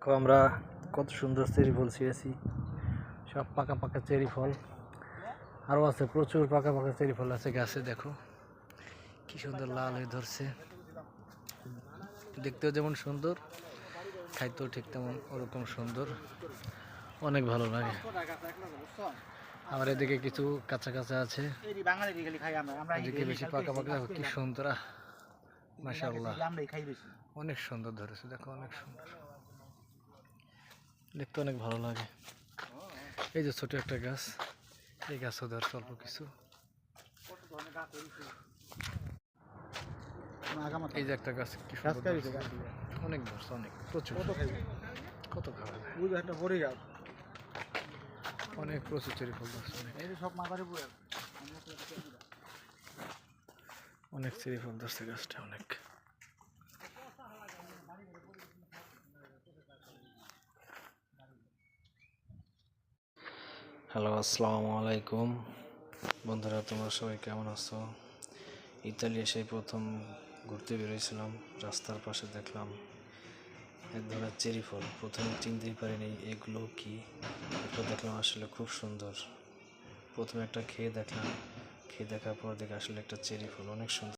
দেখো আমরা কত সুন্দর চেরি ফল ছিঁড়েছি, সব পাকা পাকা চেরি ফল। আরও আছে প্রচুর পাকা পাকা চেরি ফল আছে গাছে। দেখো কি সুন্দর লাল হয়ে ধরছে, দেখতেও যেমন সুন্দর, খাইতেও ঠিক তেমন ওরকম সুন্দর, অনেক ভালো লাগে। আমার এদিকে কিছু কাঁচা কাঁচা আছে, এদিকে বেশি পাকা পাকা। দেখো কি সুন্দর, মাশাআল্লাহ অনেক সুন্দর ধরেছে। দেখো অনেক সুন্দর, দেখতে অনেক ভালো লাগে। এই যে ছোট একটা গাছ, এই গাছও ধরছে অল্প কিছু। এই যে একটা গাছ, কি সুন্দর অনেক ধরছে, অনেক প্রচুর। কত খাওয়া যায়, অনেক প্রচুর চেরি ফল ধরছে, অনেক চেরি ফল ধরছে গাছটা অনেক। হ্যালো, আসসালামু আলাইকুম বন্ধুরা, তোমরা সবাই কেমন আছো? ইতালি এসে প্রথম ঘুরতে বেরোয়ছিলাম, রাস্তার পাশে দেখলাম এক ধরনের চেরি ফল। প্রথমে চিনতেই পারিনি এগুলো কি, এরপর দেখলাম আসলে খুব সুন্দর। প্রথমে একটা খেয়ে দেখলাম, খেয়ে দেখার পর দেখে আসলে একটা চেরি ফল, অনেক সুন্দর।